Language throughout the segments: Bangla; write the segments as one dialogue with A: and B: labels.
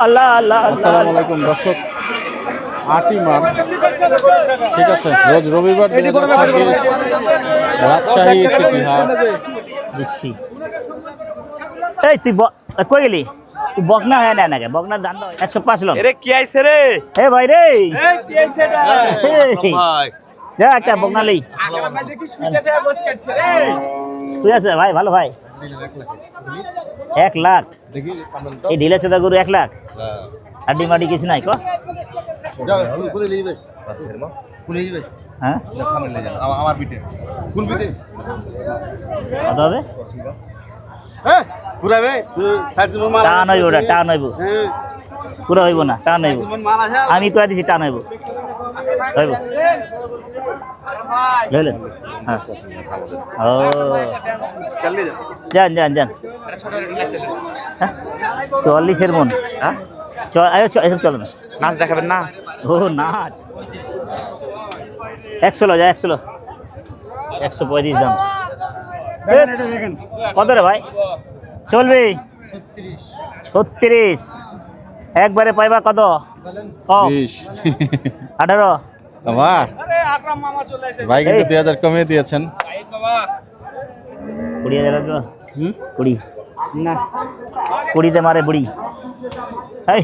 A: আল্লাহ আল্লাহ
B: আসসালামু আলাইকুম দর্শক, 8ই মার্চ, ঠিক আছে, রোজ রবিবার 2026, রাজশাহী সিটি হাট।
A: দিচ্ছি। এই তুই কই গেলি? তুই বকনা হয় না নাকি? বকনার দাম দাও 105 লোন।
C: এরে কি আইছে রে?
A: এ ভাই রে,
C: এই কি আইছে এটা?
B: ভাই
A: যা একটা বকনা লই।
C: ভাই দেখি সুইটাতে বস কাটছে রে।
A: তুই আছে ভাই, ভালো ভাই। 1 লাখ
B: দেখি
A: এই ঢিলা চোদা গরু 1 লাখ। হাড্ডি মাডি কিছু নাই কো? হ্যাঁ
B: আমার বিটে কোন বিটে
A: কত হবে?
B: পুরাবে
A: টান হইব ওটা, টান হইব, পুরো হইব না, টান হইব। আমি কয়ে দিছি টান হইব, হইব বুঝলেন? হ্যাঁ ও যান যান যান। 40-এর মন। হ্যাঁ এসব চলো না,
C: নাচ দেখাবেন না?
A: ও নাচ 100 লো, যা 100 লো, 135 দাম। কত রে ভাই? চলবে 36। একবারে পাইবা কত?
B: 20
A: 18।
B: বাহ,
C: আরে আকরাম মামা চলে আসে।
B: ভাই কিন্তু 2000 কমিয়ে দিয়েছেন।
C: সাইদ বাবা
A: 20,000 লাগবে? 20 না, 20তে মারে বুড়ি। এই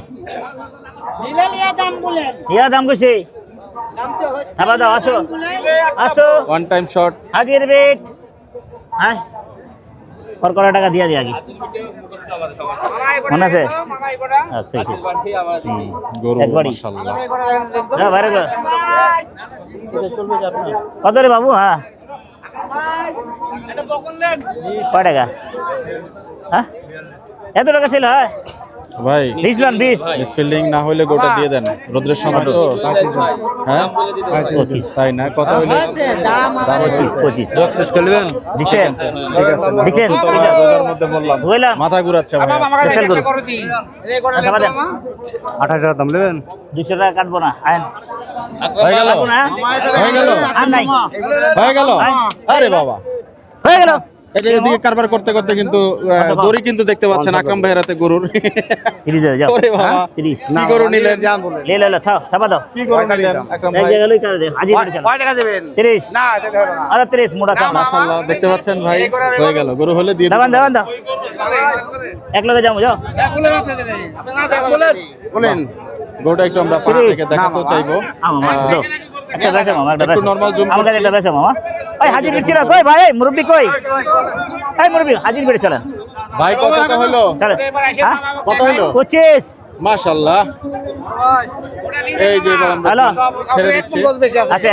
A: ইয়া দাম কইছে? আবার দাও, আসো আসো।
B: One time shot.
A: হাজির বেট। হ্যাঁ আর কত টাকা দিয়া আগে মনে আছে? আচ্ছা ঠিক আছে।
B: গরু
A: একবারই।
B: মাশাআল্লাহ।
A: হ্যাঁ বাইরে কর। কত রে বাবু? হ্যাঁ
C: এটা বকন নেন।
A: কয় টাকা? হ্যাঁ এত টাকা ছিল? হ্যাঁ
B: ভাই
A: 20 লোন 20।
B: মিসফিল্ডিং না হইলে গোটা দিয়ে দেন, রোদ্রের সময় তো। হ্যাঁ
A: 25
B: তাই না? কত হইলে?
A: 25 দিছেন?
B: ঠিক আছে না,
A: দিছেন?
B: তো রোজার মধ্যে বললাম,
A: বললাম
B: মাথা ঘুরাচ্ছে ভাই।
A: স্পেশাল গরু। আচ্ছা বাদেন
D: 28,000 দাম নেবেন?
A: 200 টাকা কাটবো না। আইন
B: হয়ে গেল,
A: কাটবো না?
B: হয়ে গেল,
A: আর নাই,
B: হয়ে গেল। আরে বাবা,
A: হয়ে গেল।
B: এটা এদিকে কারবার করতে করতে কিন্তু দড়ি কিন্তু দেখতে পাচ্ছেন আকরাম ভাইয়ের হাতে গরুর।
A: 30 যাও।
B: ওরে বাবা,
A: 30
B: কি গরু নিলেন?
A: লে লে লে থাও, ছাপা দাও।
B: কি গরু নিলেন আকরাম
A: এক
B: ভাই?
A: জায়গায় লই কাটে দে। হাজির করে চল।
D: কয় টাকা দেবেন?
A: 30
D: না দিতে হবে না।
A: আরে 30 মোটা কাম।
B: মাশাআল্লাহ, দেখতে পাচ্ছেন ভাই, হয়ে গেল। গরু হলে দিয়ে
A: দাও
B: দিবেন।
A: দাও দাও। এক লগে যাও যাও।
D: বলেন
B: গরুটা একটু আমরা পাশ থেকে দেখাতে চাইবো।
A: আমার মাছ দাও। একটা বেচো মামা, একটা
B: একটু
A: বেচো।
B: normal zoom
A: আমার কাছে
B: করছি।
A: একটা বেচো মামা। ওই হাজির বিড়ছিল কই ভাই? মুরব্বি কই? এই মুরব্বি হাজির বিড়ে চলেন।
B: ভাই কত টাকা হলো?
A: চলেন। হ্যাঁ?
B: কত হলো?
A: 25।
B: মাশাআল্লাহ, এই যে এবার আমরা
A: হ্যালো।
B: ছেড়ে দিচ্ছি।
A: আচ্ছা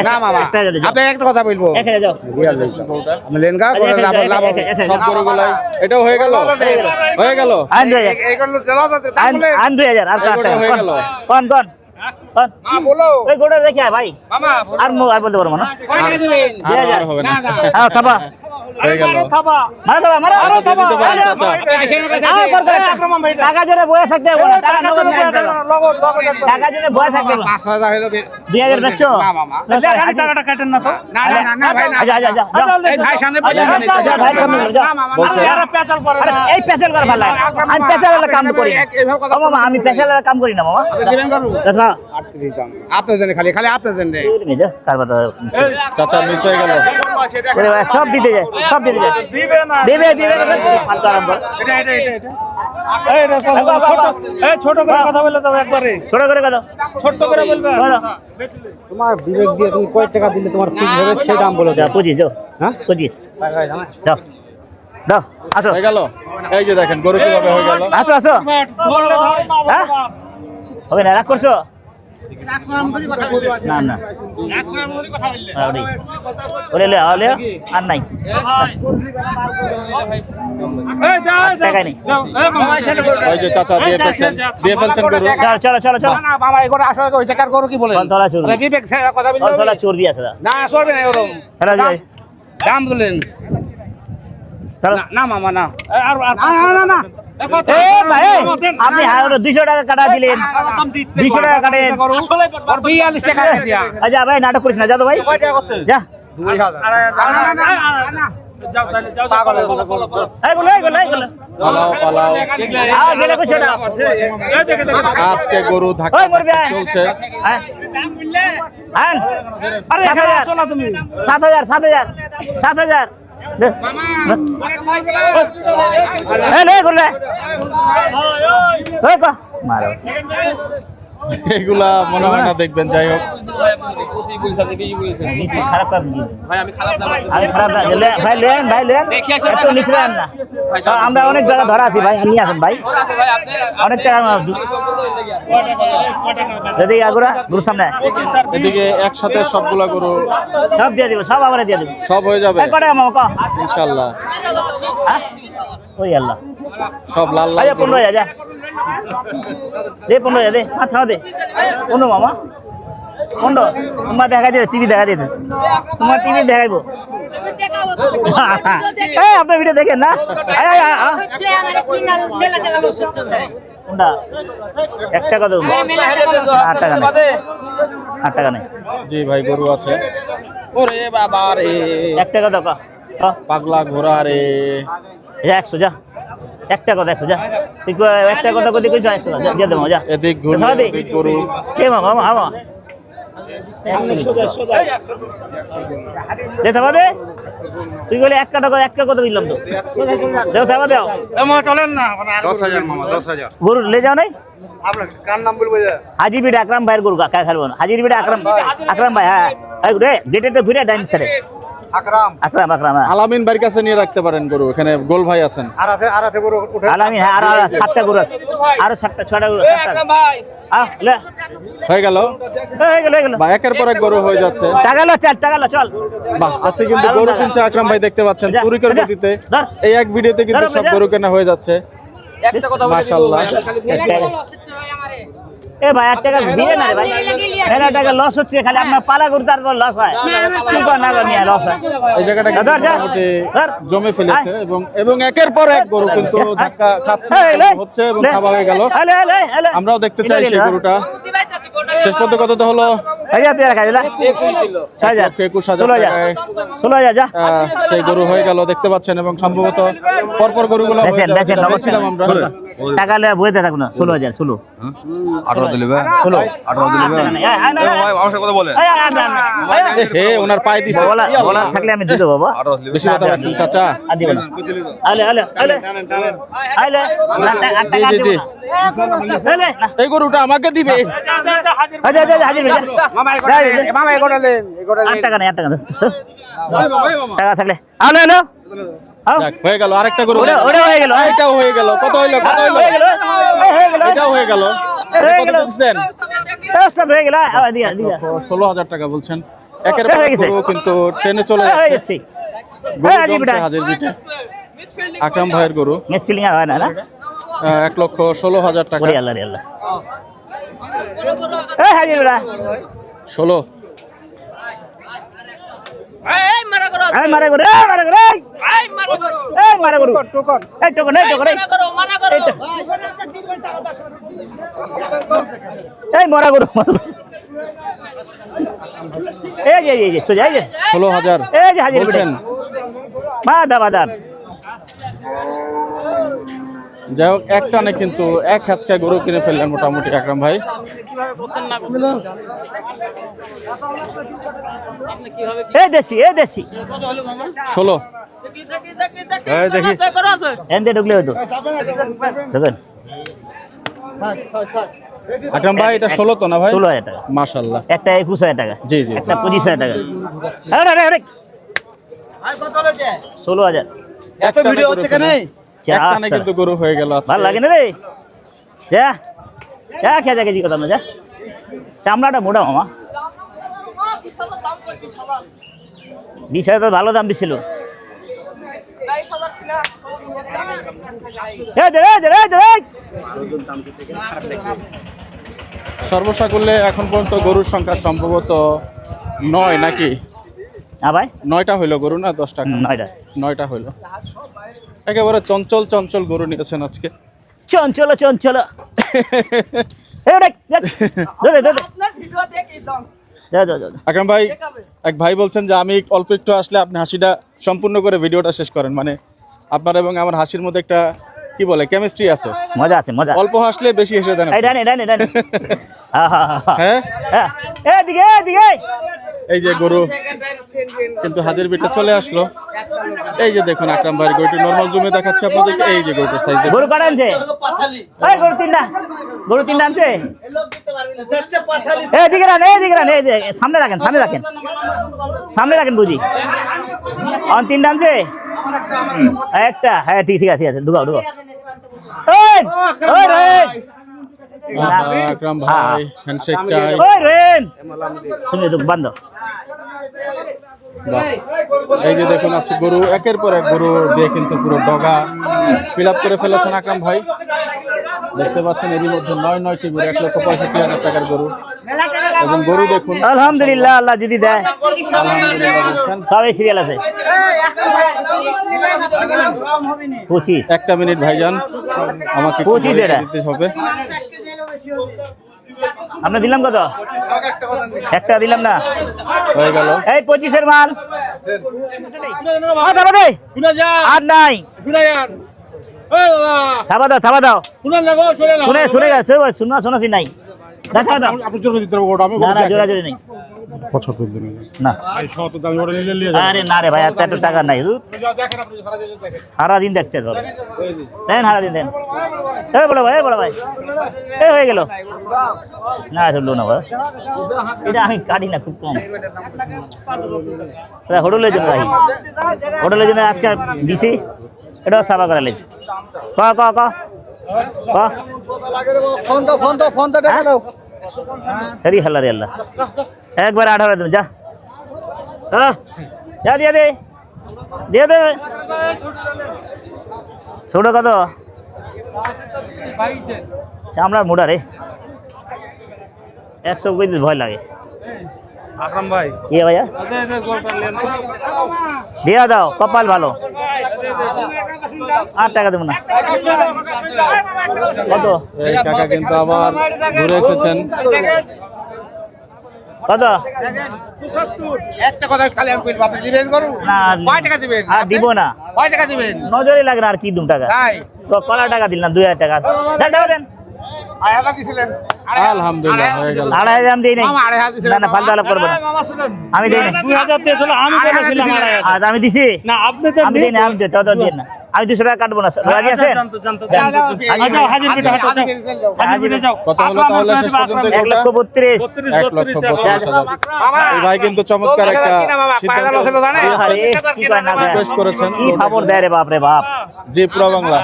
D: না মামা,
A: একটা যাও।
D: আপনি একটা কথা বলবো।
A: এখানে যাও।
D: আমি লেনগা করে লাভ লাভ হবে।
B: সব গরুগুলাই এটাও হয়ে গেল, হয়ে গেল।
A: আন 2000।
D: এইগুলো জেলা যাচ্ছে দাম বলে।
A: আন 2000 আর
B: এই গোটা হয়ে গেল।
A: কোন কোন কোন?
D: মা বলো
A: ওই গোটা রেখে আয় ভাই।
D: মামা
A: আর আর বলতে পারবো না।
D: কয় টাকা দিবেন?
B: আর হবে না,
A: হ্যাঁ থাবা।
B: হয়ে গেল।
A: মারা দাও মারা।
B: আরো দিতে পারেন চাচা।
A: টাকা জন্য বয়ে থাকতে হবে না। টাকা নগদ নিয়ে আসতে হবে। টাকা জন্য বয়ে থাকতে হবে।
D: 5,000 হলো
A: 2000 বেচছো?
D: না মামা।
A: টাকাটা কাটেন না তো।
D: না না ভাই না।
A: আচ্ছা আচ্ছা
D: এই ভাই সামনে বলে
A: ভাই সামনে যাও।
B: বলছে
A: আরে এই পেছাল করা ভালো লাগে। আমি পেছালের কাম করি না। ও মামা আমি পেছালের কাম করি না মামা।
D: দিবেন করু
A: দেখা
D: 38 দাম আপনি জানেন খালি খালি আপনি জানেন রে
A: কারবারটা
B: চাচা মিস হয়ে গেল।
A: ওরে ভাই সব দিতে যায়, সব দিতে যায়।
C: দিবে না।
A: দেবে দেবে ফালতু আরম্ভ।
C: এটা এই রে ছোট এই ছোট করে কথা বলে দাও একবারে।
A: ছোট করে কথা
C: ছোট করে বলবে।
D: তোমার বিবেক দিয়ে তুমি কয় টাকা দিলে তোমার ঠিক হবে সেই দাম বলে দাও
A: 25 যাও।
D: হ্যাঁ
A: 25 যাও দাও আসো
B: হয়ে গেল। এই যে দেখেন গরু কিভাবে হয়ে গেল।
A: আসো আসো।
C: ধরলে ধর না
A: হ্যাঁ হবে না রাগ করছো? না না ওরে লে আলে আর নাই
C: এই যাও
A: টাকা নেই।
B: ওই যে চাচা দিয়ে ফেলছেন গরু।
A: চলো চলো চলো।
D: না মামা এগুলো আসলে ওই টাকার করো কি বলেন
A: কলতলা চর্বি,
D: বিবেক স্যার কথা বললে
A: কলতলা চর্বি আছে না।
D: না চলবে না এরকম
A: চলো যাই
D: দাম বলেন
A: চলো।
D: না মামা না
C: আর
D: না না
A: এ ভাই আপনি 200 টাকা কাটা দিলেন, 200 টাকা কাটেন।
D: আসলে 42 টাকা দিয়া
A: আচ্ছা ভাই নাটক করিস না, যা তো ভাই যা।
D: 2000 না
C: যাও তাহলে যাও
A: এইগুলো
B: পালাও পালাও
A: গেলে কই সেটা
C: এই দেখে
B: আজকে গরু ধাক্কা
A: ওই মরবি
B: চলছে
A: হ্যাঁ
C: আরে এখানে আসো না তুমি
A: 7,000 লে করলে ওই কো মারো
B: এগুলা মনে হয় না দেখবেন, যাই হোক
A: মিষ্টি খারাপ কাজ দিই আমি খারাপ না ভাই লেন এত নিচলেন না আমরা অনেক জায়গা ধরা আছি ভাই নিয়ে আসেন ভাই অনেক টাকা যদি আগুরা গুরু সামনে
B: এদিকে একসাথে সবগুলা গরু
A: সব দিয়ে দিব সব আবার দিয়ে দিব
B: সব হয়ে যাবে
A: কটা মামা ক
B: ইনশাআল্লাহ।
A: ওই আল্লাহ
B: সব লাল লাল
A: আচ্ছা 15,000 যা দে 15,000 দে মাথা দে 15 মামা 15 তোমার দেখা দিতে টিভি দেখা দিতে তোমার টিভি দেখাইবো এই আপনার ভিডিও দেখেন না কোনটা 1 টাকা দেবো 8 টাকা নেই 8 টাকা নেই
B: জি ভাই গরু আছে। ওরে বাবা রে
A: 1 টাকা দাও
B: পাগলা ঘোড়া রে
A: 100 যা 1 টাকা 100 যা তুই 1 টাকা কথা কই কইছ দিয়ে দেবো যা
B: এদিক ঘুরলে ওদিক গরু
A: কে মামা মামা দে থাবা দে তুই বলে 1 টাকা কথা দিলাম তো দেও থাবা দাও
D: চলেন না
B: 10,000 মামা 10,000
A: গরু লে যাও নাই
D: আপনার কার নাম বলবো
A: হাজির বিটা আকরাম ভাইয়ের গরু কাকা খালবো না হাজির বিটা আকরাম ভাই হ্যাঁ এই রে গেটেতে ঘুরে ডাইন সাইডে
D: আকরাম
A: আকরাম হ্যাঁ।
B: আলামিন বাড়ির কাছে নিয়ে রাখতে পারেন গরু, এখানে গোল ভাই আছেন।
D: আরাতে বড় উঠে
A: আলামিন হ্যাঁ আর 7টা গরু আছে আর 7টা 6টা গরু লে
B: হয়ে গেল
A: হয়ে গেল
B: বা একের পর এক গরু হয়ে যাচ্ছে।
A: টাকা লো চল
B: বাহ, আছে কিন্তু গরু কিনছে আকরাম ভাই, দেখতে পাচ্ছেন
A: যা,
B: তুরিকের
A: যা,
B: গতিতে
A: ধর।
B: এই এক ভিডিওতে কিন্তু
A: ধর,
B: সব
A: যা।
B: গরু কেনা হয়ে যাচ্ছে মাশাআল্লাহ।
A: এ ভাই 1 টাকা দিয়ে না রে ভাই 1 টাকা লস হচ্ছে খালি আপনার পালা গরু তারপর লস হয় কি কর না নিয়ে লস হয়
B: এই জায়গাটা কিন্তু
A: ধর, যা।
B: মোটামুটি
A: ধর।
B: জমে ফেলেছে এবং একের পর এক গরু কিন্তু ধাক্কা খাচ্ছে
A: এই, লে,
B: হচ্ছে এবং
A: লে।
B: খাওয়া হয়ে গেল।
A: এলে।
B: আমরাও দেখতে চাই
A: এটা
B: সেই
A: গেল,
B: গরুটা। শেষ পর্যন্ত কত তো হলো?
A: 1000 টাকা রাখা দিলা 6000
B: 21,000
A: 16,000
B: টাকায়
A: 16,000 যা
B: সেই গরু হয়ে গেল, দেখতে পাচ্ছেন। এবং সম্ভবত পরপর গরুগুলো হয়ে যাবে,
A: বেচেন
B: যেটা
A: নগদ
B: বলছিলাম আমরা।
A: টাকা লে বইতে থাকুন 16,000 16
E: 18 দিলে
A: 16
E: 18 দিলে আমার সাথে কথা বলে
B: হে ওনার পায়ে দিছে
A: বলা
B: কি আল্লাহ।
A: থাকলে আমি দিয়ে দেবো বাবা
E: 18 দিলে
B: বেশি কথা বলছেন চাচা।
A: আদি বলা আলে
B: জি জি জি, এই গরুটা আমাকে দিবে।
D: মামা এগোটা দেন এগোটা দেন
A: টাকা নেই 8 টাকা টাকা থাকলে আলো
B: যাক, হয়ে গেল আরেকটা গরু।
A: ওটা হয়ে গেল।
B: এটাও হয়ে গেল। কত হইলো? কত হইলো?
A: হয়ে গেল
B: এটাও হয়ে গেল।
A: হয়ে
B: কত
A: গেল।
B: দিচ্ছেন?
A: হয়ে গেল দিয়া
B: 16,000 টাকা বলছেন। একের
A: হয়ে
B: পর এক
A: গেছে।
B: গরু কিন্তু ট্রেনে চলে
A: হয়ে
B: যাচ্ছে।
A: গেছে
B: গরু
A: হাজির
B: জমছে
A: বিটা।
B: হাজির বিটে। আকরাম ভাইয়ের গরু
A: মিস ফিলিং হয় না
B: 1,16,000 টাকা।
A: ওরে আল্লাহ রে আল্লাহ এই হাজির বিটা
B: 16
A: এই মারা করো এই মারা করো টোকন এই টোকন এই মরা করো এই যে সোজা এই যে
B: 16,000
A: এই যে হাজির
B: বলছেন।
A: বাদান
B: যাই হোক, এক টানে কিন্তু এক হ্যাচকায় গরু কিনে ফেললেন মোটামুটি আকরাম ভাই।
A: এই দেশি
B: 16
A: এনতে ঢুকলে হতো দেখেন
B: আকরাম ভাই, এটা 16 তো না ভাই?
A: 16,000 টাকা
B: মাশাআল্লাহ।
A: একটা 21,000 টাকা
B: জি জি জি।
A: একটা 25,000 টাকা আরে 16,000
B: এত ভিডিও হচ্ছে কেন? এক টানে কিন্তু গরু হয়ে গেল আজকে।
A: ভালো লাগে না রে যা খেয়ে কেজি কথা না যা চামড়াটা মোটা মামা 20,000 তো ভালো দাম দিছিল
B: সর্বসাকুল্যে এখন পর্যন্ত গরুর সংখ্যা সম্ভবত 9 নাকি?
A: হ্যাঁ ভাই
B: 9টা হইলো গরু না 10 টাকা?
A: 9টা
B: হইলো। একেবারে চঞ্চল গরু নিয়েছেন আজকে।
A: চঞ্চল যাও যাও যাও
B: আকরাম ভাই, এক ভাই বলছেন যে আমি অল্প একটু আসলে আপনি হাসিটা সম্পূর্ণ করে ভিডিওটা শেষ করেন, মানে আপনার এবং আমার হাসির মধ্যে একটা কি বলে কেমিস্ট্রি আছে,
A: মজা আছে মজা।
B: অল্প হাসলে বেশি হেসে দেন
A: এই ডানে ডানে ডানে
B: হ্যাঁ।
A: এদিকে এদিকে
B: এই যে গরু কিন্তু হাজির বিটে চলে আসলো। এই যে দেখুন আকরাম ভাই গরুটি নরমাল জমে দেখাচ্ছে আপনাদেরকে। এই যে গরুটার সাইজ
A: গরু কাটা আনছে, এই গরু তিনটা আনছে। এদিকে রান এদিকে রান, এই যে সামনে রাখেন সামনে রাখেন বুঝি। তিনটা আনছে একটা, হ্যাঁ ঠিক আছে ঠিক আছে, ঢুকাও
B: আকরাম ভাই হ্যান্ডশেক চাই।
A: তুমি তো বন্ধ।
B: বাহ, এই যে দেখুন আছে গরু, একের পর এক গরু দিয়ে কিন্তু পুরো ডগা ফিল আপ করে ফেলেছেন আকরাম ভাই। দেখতে পাচ্ছেন এরই মধ্যে 9টি গরু, 1,65,000 টাকার গরু। এবং গরু দেখুন
A: আলহামদুলিল্লাহ, আল্লাহ যদি দেয়
B: আলহামদুলিল্লাহ বলছেন।
A: সবাই সিরিয়াল আছে। 25
B: একটা মিনিট ভাইজান, আমাকে একটু
A: 25 এটা
B: দিতে হবে।
A: আমরা দিলাম কত? একটা দিলাম না,
B: হয়ে গেল।
A: এই 25-এর মাল আর নাই। থাবা দাও শুনে গেছে শোনাশি নাই। না না জোরাজোরি নেই না। আরে না রে ভাই, এত টাকা নাই, সারাদিন দেখতে হবে। দেন সারাদিন দেন। বড় ভাই এ হয়ে গেল না, শুনলো না ভাই, এটা আমি কাটি না, খুব কম। হোটেলের জন্য ভাই, হোটেলের জন্য আজকে দিছি, এটাও সাফা করা লেগেছে। হাল্লা রে আল্লাহ, একবার 18 দেবেন, যা যা দিয়ে দে ছোট কত? চামড়ার মোটা রে, 100 ভয় লাগে।
C: আকরাম ভাই
A: ইয়ে ভাইয়া দিয়া দাও, কপাল ভালো। 8 টাকা দেবো না। কত?
B: এই কাকা কিন্তু আবার ঘুরে এসেছেন।
A: কত?
F: একটা কথা খালি আমি বলবো, আপনি দিবেন গরু?
A: না
F: কয় টাকা দিবেন?
A: আর দিব না,
F: কয় টাকা দিবেন?
A: নজরে লাগে না, আর কি দুম টাকা।
F: তাই
A: কলা টাকা দিলাম, 2000 টাকা দেন।
F: আড়াই দিছিলেন?
B: আলহামদুলিল্লাহ হয়ে গেল।
A: 2500 দিই নাই,
F: মামা 2500 দিছিলেন?
A: না না ফালতু আলাপ করবো না, আমি দিই নাই।
C: 2000 দিয়েছিল, আমি বলেছিলাম 2500।
A: আর আমি দিছি
C: না আপনি তো
A: আমি দিই না, আমি দিই না, আমি 200 টাকা কাটবো না। রাজি আছেন?
C: আচ্ছা হাজির পিঠা হাঁটো, হাজির পিঠা যাও।
B: কত হলো তাহলে শেষ পর্যন্ত গরুটা?
A: 1,32,000।
B: 1,32,000। এই ভাই কিন্তু চমৎকার একটা সিদ্ধান্ত রিকোয়েস্ট করেছেন।
A: কি খবর দেয় রে বাপ রে বাপ।
B: জি পুরো বাংলা।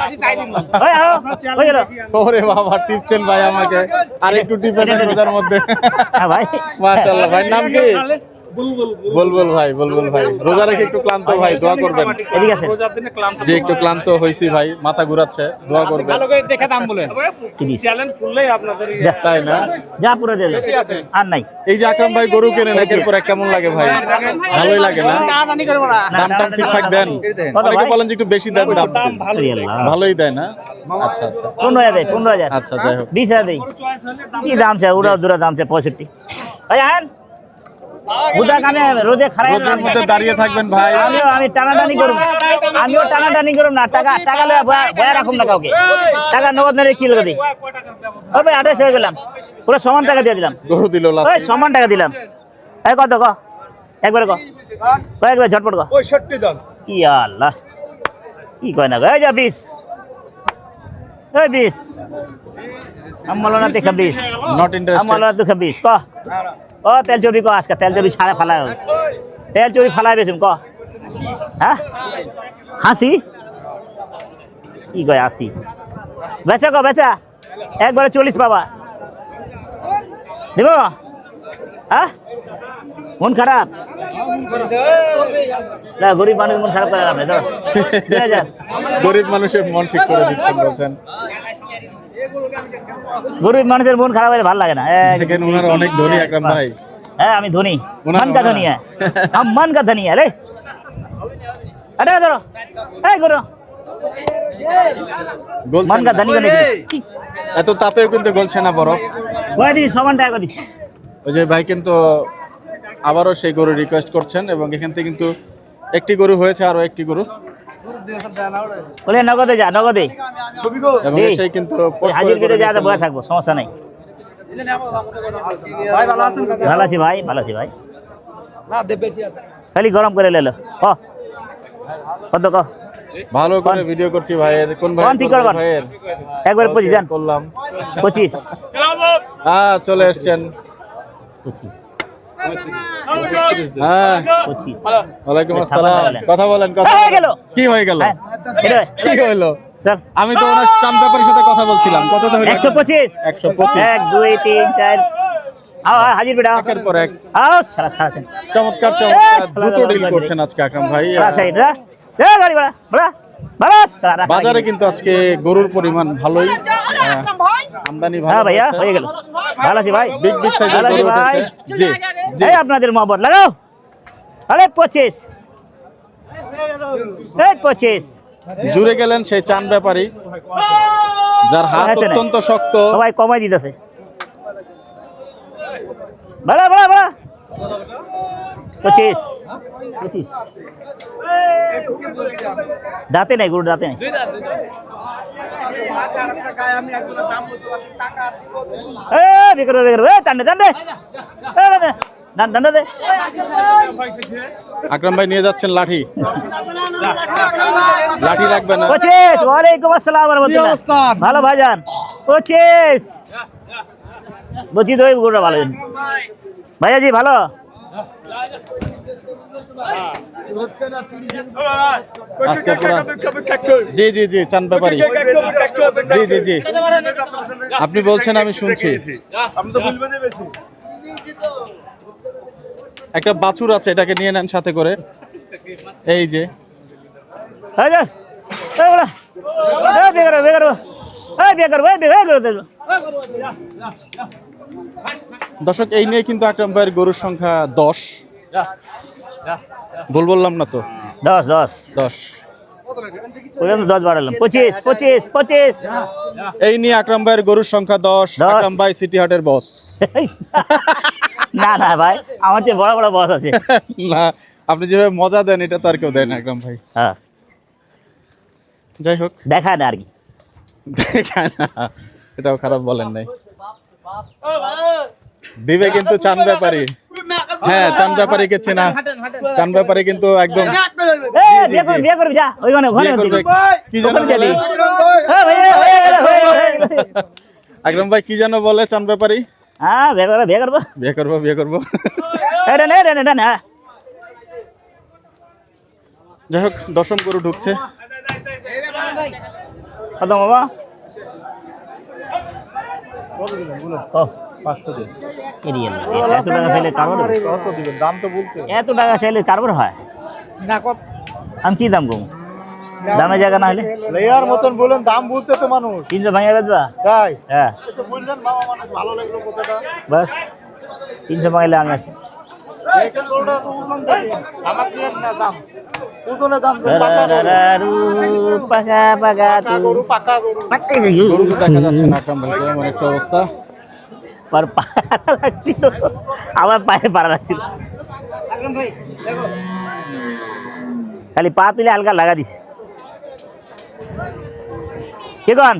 A: হয়ে গেল।
B: ওরে বাবা, টিপছেন ভাই আমাকে, আর একটু টিপেন রোজার মধ্যে।
A: হ্যাঁ ভাই,
B: মাশাআল্লাহ। ভাই নাম কি? বুলবুল ভাই। বুলবুল ভাই রোজা রেখে একটু ক্লান্ত ভাই, দোয়া করবেন।
A: এদিকে আছে
C: রোজার দিনে ক্লান্ত
B: যে একটু ক্লান্ত হইছি ভাই, মাথা ঘুরাচ্ছে, দোয়া করবেন।
F: ভালো করে দেখে দাম বলেন।
A: কি দিস?
C: চ্যালেঞ্জ খুললেই আপনাদের
B: তাই না?
A: যা পুরো দে আর নাই।
B: এই যে আকরাম ভাই গরু কেনেন, একের পর এক কেমন লাগে ভাই? ভালোই লাগে না? দাম টাম ঠিকঠাক দেন? অনেকে বলেন যে একটু বেশি দেন, দাম ভালোই দেয় না? আচ্ছা আচ্ছা
A: 15,000 দেয়, 15,000।
B: আচ্ছা, যাই হোক।
A: 20,000 দেই। কি দাম চাই? ওরা দূরা দাম চাই 65। ভাই আন বুদা কামে রোদে খারাপ
B: রোদের মধ্যে দাঁড়িয়ে থাকবেন ভাই।
A: আমি টানাটানি করব, আমিও টানাটানি করব না। টাকা লয়ে বয়া রাখুন না কাউকে, টাকা নগদ নেই কি লাগে দিই। ও ভাই 28 হয়ে গেলাম, পুরো সমান টাকা দিয়ে দিলাম।
B: গরু দিল
A: ওই
B: লাস্টে।
A: সমান টাকা দিলাম। এই কত ক একবারে একবার ঝটপট ক।
F: 65 দাম।
A: ই আল্লাহ, কি কয় না গো? এই যা 20, এই 20 আমলো না দেখা 20,
B: নট ইন্টারেস্টেড।
A: আমলো দেখা 20 ক। ও তেল চুরি ক, আজকে তেল চুরি ছাড়া ফালা, তেল চুরি ফালাই বেশুম ক। হ্যাঁ হাসি কি কয়? 80 বেচা ক, বেচা একবারে 40 পাবা। দেব? হ্যাঁ মন খারাপ না, গরিব মানুষ মন খারাপ করে লাভ নেই। 2000
B: গরিব মানুষের মন ঠিক করে দিচ্ছেন বলছেন।
A: গরিব মানুষের মন খারাপ হলে ভালো লাগে না।
B: দেখেন ওনারা অনেক ধনী আকরাম ভাই।
A: হ্যাঁ আমি ধনী,
B: ওনারা-
A: মন কা ধনী হ্যাঁ, हम मन का धनी है रे। अरे धरो এই করো
B: গলছে
A: মন কা
B: না।
A: ধনী का नहीं।
B: এত তাপেও কিন্তু গলছে না বরফ।
A: ওই দি সমান টাকা দিছি।
B: ওই যে ভাই কিন্তু আবারও সেই গরু রিকোয়েস্ট করছেন এবং এখান থেকে কিন্তু একটি গরু হয়েছে, আরো একটি গরু
A: বলে নগদে যা, নগদে
B: এবং
A: এই,
B: সেই কিন্তু
A: ওই হাজির কেটে যা, বয়ে থাকবো, সমস্যা নাই।
C: ভাই ভালো আছেন কাকা?
A: ভালো আছি ভাই, ভালো আছি ভাই।
C: না দেব বেশি আছে।
A: খালি গরম করে লেলো কত ক
B: ভালো করে ভিডিও করছি ভাইয়ের। কোন ভাই?
A: কোন ঠিক করবেন?
B: ভাইয়ের
A: একবার 25 জান,
B: করলাম।
A: 25
B: হ্যাঁ চলে এসেছেন।
A: 25
B: হ্যাঁ
A: 25
B: ওয়ালাইকুম আসসালাম। কথা বলেন, কথা
A: হয়ে
B: বলেন।
A: গেল।
B: কি হয়ে গেল?
A: হ্যাঁ, এটা
B: কি হইলো?
A: চল।
B: আমি তো ওনার চান ব্যাপারের সাথে কথা বলছিলাম। কত তো হইলো?
A: 125
B: 125।
A: 1 2 3 4 আও হাজির বেটা
B: একের পর এক
A: আও সারা সারা
B: চমৎকার চমৎকার দ্রুত ডিল করছেন আজকে আকরাম ভাই।
A: সাইড রা এ গাড়ি বেটা বেটা বেটা সারা
B: বাজারে কিন্তু আজকে গরুর পরিমাণ ভালোই, আমদানি ভালো।
A: হ্যাঁ ভাইয়া
B: হয়েছে।
A: হয়ে গেল। ভালো আছি ভাই,
B: বিগ বিগ সাইজের
A: ভালো আছি
B: গরু
A: ভাই।
B: উঠেছে। জি জি
A: এই আপনাদের মহব্বত লাগাও। আরে 25 এই 25
B: জুড়ে গেলেন সেই চান ব্যাপারী, যার হাত
A: হয়েছে না?
B: অত্যন্ত শক্ত।
A: সবাই কমাই দিতেছে। বেড়া বেড়া বেড়া 25 25 দাঁতে নাই গরু, দাঁতে নাই। বেকার বেকার টান্ডে টান্ডে ডান ডান্ডা দে।
B: আকরাম ভাই নিয়ে যাচ্ছেন লাঠি। লাঠি লাগবে না।
A: 25 ওয়ালাইকুম আসসালাম ওয়া রাহমাতুল্লাহ। ভালো ভাইজান 25 বলছি তো এই গরুটা ভালো ভাইয়া জি ভালো।
B: আজকে পুরা জি জি জি চান ব্যাপারী জি জি জি আপনি বলছেন আমি শুনছি। একটা বাছুর আছে, এটাকে নিয়ে নেন সাথে করে। এই যে
A: এই যে এই বড়া এই বেকার বেকার এই বেকার ভাই বেকার দে।
B: দর্শক এই নিয়ে কিন্তু আকরাম ভাইয়ের গরুর সংখ্যা 10। ভুল বললাম না তো?
A: 10 10
B: 10।
A: ওইরকম 10 বাড়ালাম 25 25 25
B: এই নিয়ে আকরাম ভাইয়ের গরুর সংখ্যা 10।
A: 10
B: আকরাম ভাই সিটি হাটের বস।
A: না না ভাই, আমার চেয়ে বড় বড় বস আছে।
B: না, আপনি যেভাবে মজা দেন এটা তো আর কেউ দেয় না আকরাম ভাই।
A: হ্যাঁ
B: যাই হোক,
A: দেখায় না আর কি।
B: দেখায় না, এটাও খারাপ বলেন নাই। দিবে কিন্তু চান ব্যাপারী। হ্যাঁ চান ব্যাপারীকে চেনা। চান ব্যাপারী কিন্তু একদম
A: এই
B: জি, জি।
A: বিয়ে করবি যা ওইখানে ওখানে
B: বিয়ে করবে। কি যেন
A: ওখানে
B: বলে?
A: যাবি। হ্যাঁ ভাই হয়ে গেল হয়ে গেল।
B: আকরাম ভাই কি যেন বলে চান ব্যাপারী?
A: হ্যাঁ বিয়ে করবো বিয়ে করবো।
B: বিয়ে করবো বিয়ে করবো।
A: এটা নে এটা না।
B: যাই হোক, দশম গরু ঢুকছে।
A: কত বাবা? ও
D: 500 দিন।
A: এরিয়াল এত টাকা চাইলে কারবার হবে?
D: কত দিবেন? দাম তো বলছে
A: এত টাকা চাইলে কারবার হয়?
D: না কত
A: আমি কি দাম কমু? দামে জায়গা না হলে
D: লেয়ার মতন বলেন, দাম বলছে তো মানুষ।
A: 300 ভাঙিয়ে বেচবা?
D: তাই
A: হ্যাঁ
D: তো বললেন মামা, মানুষ ভালো লাগলো কথাটা।
A: বাস 300 ভাঙাইলে আমি আসি।
D: আমার কি না দাম ওজনে দাম
A: পাকা পাকা
D: গরু পাকা গরু।
B: গরু তো দেখা যাচ্ছে না আকরাম ভাইকে, এমন একটা অবস্থা।
A: পার পাড়া লাগছিল, আমার পায়ে পাড়া লাগছিল। খালি পা তুলে হালকা লাগা দিছে। কে কন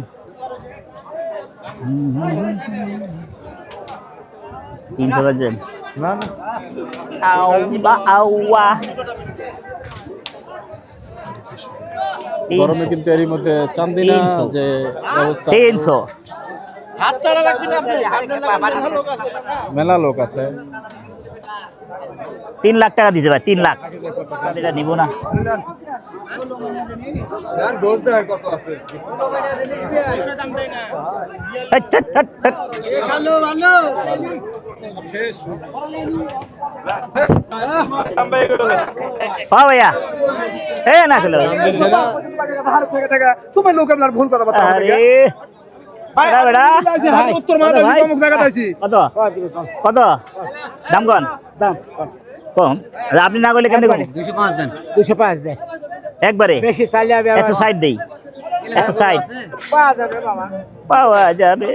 A: 300 বাজবেন
D: না না
A: আউয়া
B: গরমে কিন্তু এরই মধ্যে চান্দিনা
A: 300
B: যে অবস্থা,
A: 300
D: হাত ছাড়া লাগবে না আপনি।
B: মেলা লোক আছে।
A: 3 লাখ টাকা দিতে ভাই, 3 লাখ। এটা নিব না।
D: দোষ দেয় কত আছে।
A: হেট, হেট, হেট, হেট। ও ভাইয়া এ না চলো
C: তুমি লোক আপনার ভুল কথা বলতে
A: আরে বেড়া বেড়া
C: উত্তর মাথা অমুক জায়গা আছি।
A: কত কত দাম কন কম? আরে আপনি না করলে কেমনি কম?
D: 205 দেন
A: একবারে
D: বেশি চাইলে হবে
A: 160 দেই, 160
D: পাওয়া যাবে বাবা।
A: পাওয়া যাবে।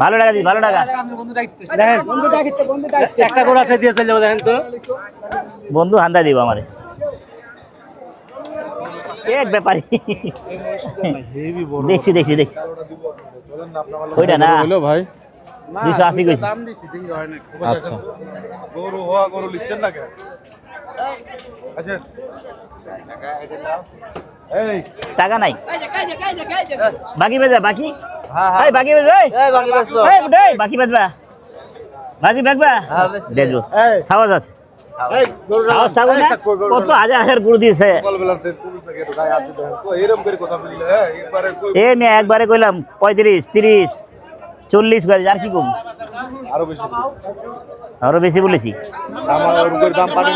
A: ভালো টাকা দিস, ভালো টাকা।
D: একটা গরু আছে দিয়ে চলে যাবো দেখেন তো।
A: বন্ধু হান্দা দিব আমারে এক ব্যাপারী। দেখছি দেখছি দেখছি ওইটা না
B: হলো ভাই
A: 280 কইছি।
B: আচ্ছা
C: গরু হওয়া গরু লিখছেন না কেন? আচ্ছা
A: টাকা নাই বাকি বেজা বাকি এই বাকি বেজা এই বাকি বেজবা বাকি বেজবা দেখো সাওয়াজ আছে সাওয়াজ থাকো না কত হাজার হাজার গরু দিয়েছে
C: সকালবেলাতে পুলিশ নাকি একটু গায়ে হাত দিতে হয়। তো এরকম করে কথা বললে হ্যাঁ একবারে কই
A: এ মেয়ে একবারে কইলাম 35 30 40 করে আর কি কম
C: আরো বেশি
A: আরো বেশি বলেছি
C: আমার গরুর দাম পাবেন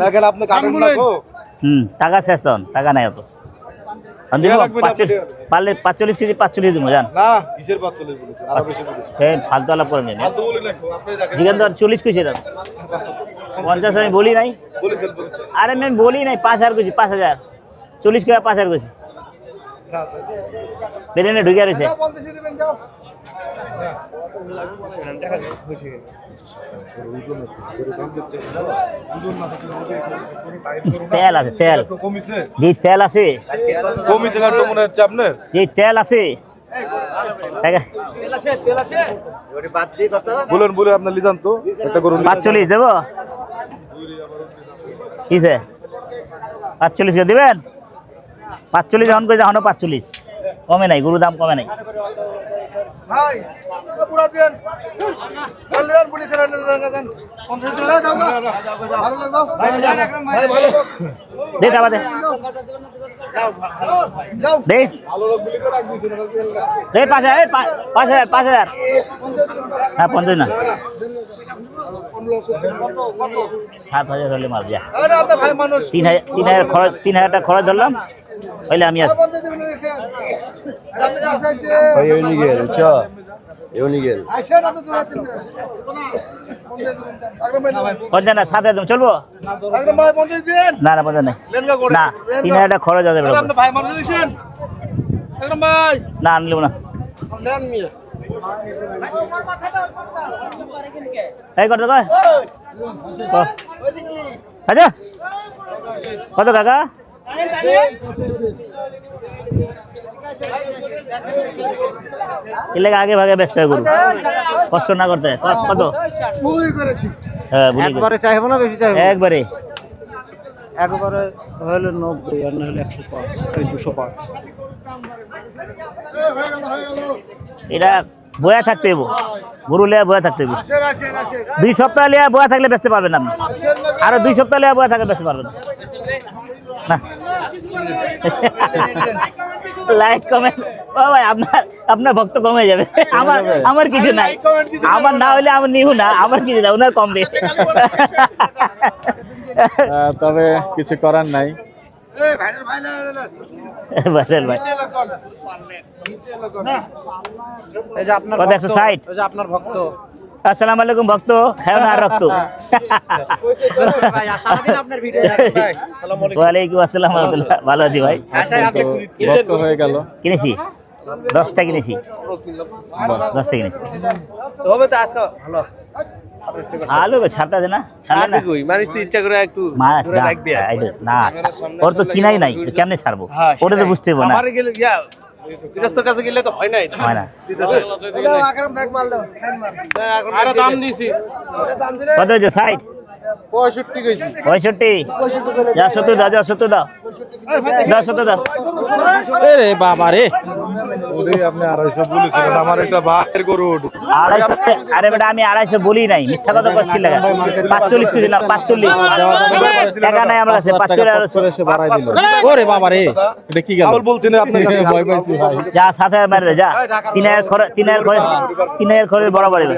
C: দেখেন আপনি কাটেন না গো
A: টাকা শেষ তখন টাকা নাই অত দিব
C: লাগবে না,
A: পারলে 45 কেজি 45 দিব জান
C: না কিসের বাদ চলে বলেছেন আরো বেশি বলেছেন
A: এই ফালতু আলাপ করে নেন
C: ফালতু বলে লাগবে আপনি দেখেন
A: জিগান তো 40 কইছে দাম 50 আমি বলি নাই
C: বলেছেন
A: আরে আমি বলি নাই 5000 কইছি 5000 40 টাকা 5000 কইছি বেরেনে ঢুকিয়া রয়েছে তেল আছে তেল
C: কমিছে
A: যে তেল আছে
C: কমিছে কারণ মনে হচ্ছে আপনার
A: যে তেল আছে টাকা
C: বলেন বলে আপনার লিজান তো একটা গরু
A: 45 দেবো কিসে 45 কে দিবেন 45 যখন কই যখন 45 কমে নাই গরু দাম কমে নাই
C: ভাই পুরা দেন কল্যাণ পুলিশের দেন 50 টাকা দাও ভালো দাও ভাই ভালো
A: দে টাকা দে দে দে 5000 হ্যাঁ 50 না 7000 হলে মার যা
C: আরে আপনার ভাই মানুষ
A: 3000 খরচ 3000 টাকা খরচ ধরলাম হইলে আমি আছি
E: ভাই এউনি গেল বুঝছো এউনি গেল
A: পঞ্চাশ না 7000 দাম চলবো না না 50 নাই না 3000 টাকা খরচ হবে
C: ভাই মানুষ দিছেন ভাই
A: না আনলিব না এই কত কয় আচ্ছা কত কাকা এলাকা আগে ভাগে ব্যস্ত হয়ে গরু কষ্ট না করতে কত হ্যাঁ
D: একবারে চাইবো না বেশি চাইবো
A: একবারে
D: একবারে হলে 90 আর না হলে 105 205
A: এটা বয়া থাকতে হইব গরু লিয়া বয়া থাকতে হইব 2 সপ্তাহ লিয়া বয়া থাকলে বেচতে পারবেন আপনি আরো 2 সপ্তাহ লিয়া বয়া থাকলে বেচতে পারবেন না লাইক কমেন্ট ও ভাই আপনার ভক্ত কমে যাবে আমার কিছু নাই আমার না হলে আমার নিহু না আমার কিছু না ওনার কমবে
B: তবে কিছু করার নাই
A: ভাইরাল ভাই
D: এই যে আপনার
A: কত 160
D: এই যে আপনার ভক্ত
A: আসসালামু আলাইকুম ভক্ত খাও না আর রক্ত
D: ভাই সারাদিন আপনার ভিডিও দেখেন ভাই আসসালামু আলাইকুম
A: ওয়ালাইকুম আসসালাম রাহমাতুল্লাহ ভালো আছি ভাই
B: ভক্ত হয়ে গেল
A: কিনেছি 10টা কিনেছি 10টা কিনেছি
D: তবে তো আজকে ভালো আছে
A: আলু ছাড়টা দে না ছাড়লে না
D: মানুষ তো ইচ্ছা করে একটু
A: ঘুরে রাখবে না ওর তো কিনাই নাই কেমনে ছাড়বো ওটা তো বুঝতে হবে না
D: আমার গেলে ইয়া বিরস্তর কাছে গেলে তো হয় না
A: হয় না
D: আকরাম ব্যাগ মার দাও হ্যান্ড মার
C: আরে দাম দিছি
A: কত হয়েছে 60
C: 65 কইছি
A: 65 যা 70 দাও যা 70 দাও যা 70 দাও
B: রে বাবা রে
C: ওরে আপনি 250 বলেছিলেন আমার একটা ভাইয়ের গরু
A: 250 আরে বেটা আমি 250 বলি নাই মিথ্যা কথা বলছি লাগা 45 দিলাম 45 টাকা নাই আমার কাছে 45
B: করে সে বাড়াই দিল ওরে বাবা রে এটা কি গেল
C: আবুল বলছেন আপনার কাছে
B: ভয় পাইছি ভাই
A: যা 7000 মার দে যা 3000 খরচ বরাবর হবে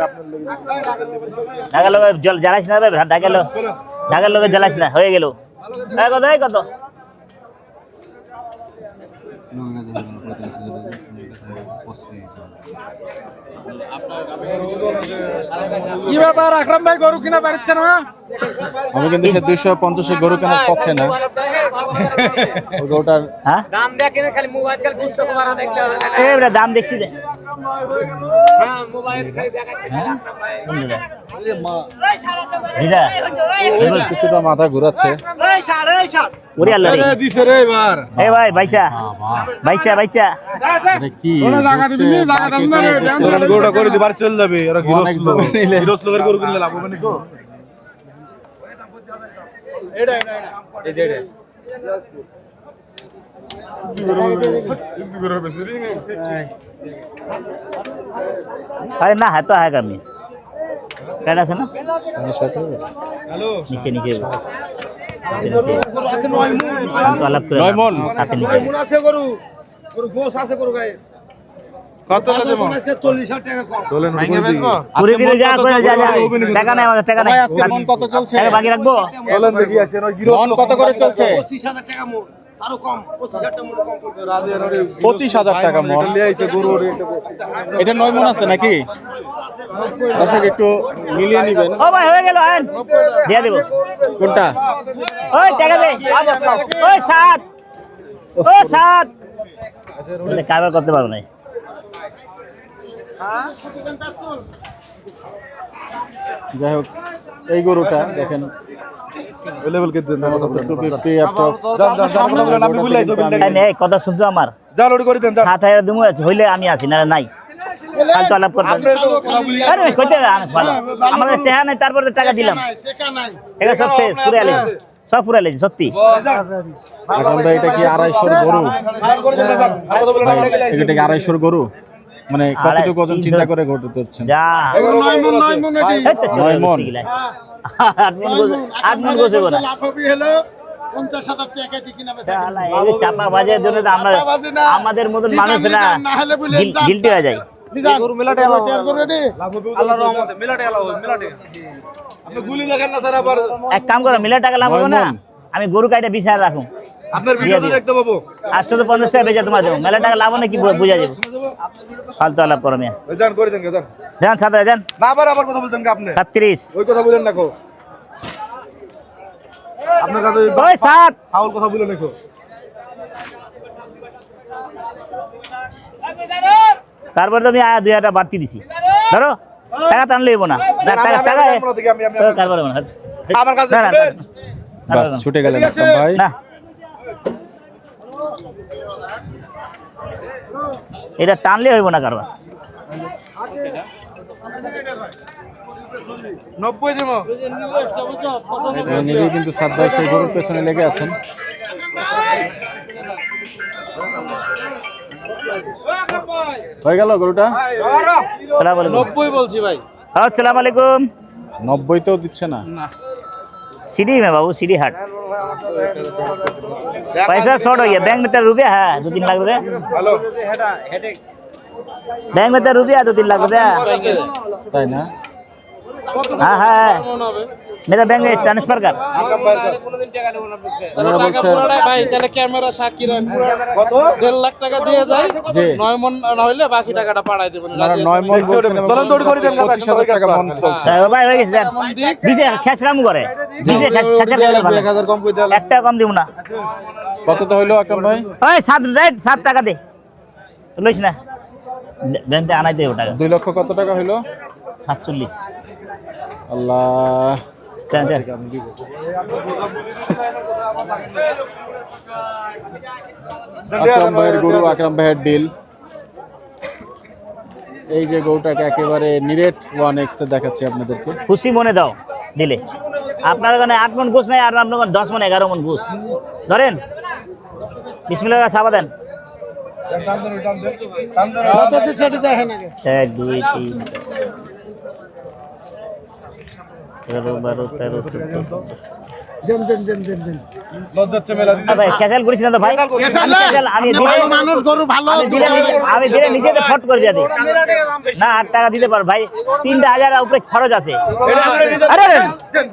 A: ঢাকা লোক জ্বালাইছ না রে ঢাকার লোকে জ্বালাইছ না হয়ে গেল কত
F: কি ব্যাপার আকরাম ভাই গরু কিনা পারছে না?
B: আমি কিন্তু সে 250 গরু কেনার পক্ষে না। ওই গরুটার
A: হ্যাঁ
C: দাম দেখেন খালি মোবাইল খালি বুঝতে পারা দেখলে
A: এবারে দাম দেখছি যে
C: হ্যাঁ মোবাইল খালি দেখাচ্ছে
A: কোনটা এটা
B: কিছুটা মাথা ঘুরাচ্ছে।
A: ওরে আল্লাহ রে
C: দিছে রে এবার
A: এ ভাই বাইচা বাইচা বাইচা
B: এটা কি
F: জায়গা দিবি নি, জায়গা দাম না রে,
C: গরুটা করে দিবার চল যাবে ওরা
B: অনেক লোক নিলে।
C: হিরোস লোকের গরু কিনলে লাভ হবে না তো
A: अरे ना है तो है कमी कैसा है ना
C: হ্যালো
A: नीचे नीचे हम तो अलग कर
B: 9 মণ।
A: आते नीचे
F: আছে গরু, গরু গোস আছে গরু গায়ে।
C: কত লাগে
F: আজকে 40,000 টাকা কম।
C: চলেন ভাঙে বেচবো
A: पूरी दिन जा
B: কত
A: कोई जा जा
B: চলছে?
A: টাকা নাই আমাদের টাকা নাই
B: ভাই, আজকে মন কত চলছে?
A: টাকা বাকি রাখবো
C: চলেন দেখি আসেন ওই
B: মন কত করে চলছে?
F: 25,000 টাকা মোট, আরো কম, 25,000 টাকা মোট কম করছে।
B: 25,000 টাকা মন।
C: গরু
B: এটা 9 মণ আছে নাকি? দর্শক একটু মিলিয়ে নেবেন।
A: ও ভাই হয়ে গেল আন দিয়ে দেব
B: কোনটা?
A: ওই টাকা দে ওই 7 ওই 7 বলে কারবার করতে পারো না
B: যাই হোক এই গরুটা দেখেন
C: লেভেল কে দেন
B: 250 approx।
C: আপনি বুঝলাইছো
A: এই কথা শুনছো আমার
C: যা লোড করে দেন
A: 7,000 দিমু হইলে আমি আছি না নাই কাল তো আলাপ করতে আরে কইতে আনস ভালো আমাদের টাকা নাই তারপরে টাকা দিলাম
F: টাকা নাই।
A: এটা সব শেষ পুরো আলে সব পুরো আলে সত্যি
B: এখন ভাই এটা কি 250 গরু? ভাই, এটা কি 250 গরু? মানে কতটুকু ওজন চিন্তা করে গরু ধরছেন?
A: যা
F: 9 মণ, 9 মণ এটি।
A: এই তো
B: 9 মণ।
A: 8 মণ গোছে বলা
F: লাভ হবে হলো 50,000 টাকা এটি কিনা বেচা।
A: শালা এই চাপা বাজার জন্য তো আমরা
F: চাপাবাজি না।
A: আমাদের মতন
F: নিজান,
A: মানুষ না
F: নিজান, না হলে বলে যান।
A: গিলটি হয়ে যায়
F: নিজান, গরু মেলাটে আলো গরু এটি।
C: আল্লাহর রহমতে মিলাটে আলো মিলাটে আপনি গুলি দেখেন না স্যার আবার
A: এক কাম করো মিলে টাকা লাভ হবে না আমি গরু কাইটা 20,000 রাখুন
C: আপনার ভিডিওতে দেখতে পাবো
A: 850 টাকা বেচা তোমার দেবো মেলা টাকা লাভ হবে না কি বুঝা যাবে ফালতু আলাপ করো মিয়া
C: জান করে দেন জান
A: যান 7,000 যান
C: না আবার আবার কথা বলতেন কি আপনি
A: 37
C: ওই কথা বলেন না কো আপনার কাছে
A: ওই 7
C: ফাউল কথা বলেন না কো
A: তারপর তো আমি 2,000 টাকা বাড়তি দিছি ধরো টাকা টানলে হইব না না টাকা টাকা তারপরে না
C: আমার কাছে
A: না, না,
C: দিবেন।
B: বাস ছুটে গেলেন আকরাম ভাই।
A: না এটা টানলে হইব না কারবার
C: 90 দেবো
B: নিজেই কিন্তু সাত ভাই সেই গরুর পেছনে লেগে আছেন। হয়ে গেল গরুটা?
A: সালাম আলাইকুম
C: 90 বলছি ভাই
A: আসসালামু আলাইকুম
B: 90 তেও দিচ্ছে না।
A: सीढ़ी में बाबू सीढ़ी हाट पैसा शॉर्ट हो गया बैंक में 3 रुपया है 2-3 लाख रुपया
C: হ্যালো
A: बैंक में 3 रुपया 2-3 लाख रुपया
B: তাই না?
A: हाँ है मेरा बैंक में ट्रांसफर कर
B: ওনারা বলছে
G: ভাই তাহলে ক্যামেরা সাক্ষী রান পুরো কত 1.5 লাখ টাকা দিয়ে যায়
B: যে
G: 9 মণ না হইলে বাকি টাকাটা পাঠাই দেবেন
B: ওনারা 9 মণ বলছেন এবং 25,000 টাকা মণ চলছে।
A: भाई हो गए दिसे खेचराम करे दिसे खेचर करे ভালো
C: 1000 কম কই দেন
A: একটা কম দিব না
B: কত তো হইলো আকরাম ভাই?
A: ওই 7 টাকা দে লইছ না ব্যাংকে আনাই দেব টাকা
B: 2 লক্ষ কত টাকা হইলো?
A: 47
B: আল্লাহ।
A: চল চল
B: আকরাম ভাইয়ের গরু, আকরাম ভাইয়ের ডিল। এই যে গরুটাকে একেবারে নিরেট 1x এ দেখাচ্ছি আপনাদেরকে।
A: খুশি মনে দাও দিলে আপনার ওখানে 8 মণ গোছ নাই আর আপনার ওখানে 10 মণ 11 মণ গোছ ধরেন বিসমিল্লাহ সাবা দেন
F: কত দিছে এটি দেখেন আগে।
A: 1 2 3 11 12 13 14 ভাই ক্যাচাল করিস না তো ভাই, আমি
F: মানুষ গরু ভালো
A: আমি দিলে নিজেতে ফট করে দিয়ে দিই না, 8 টাকা দিতে পারো ভাই, 3,000 উপরে খরচ আছে। আরে আরে,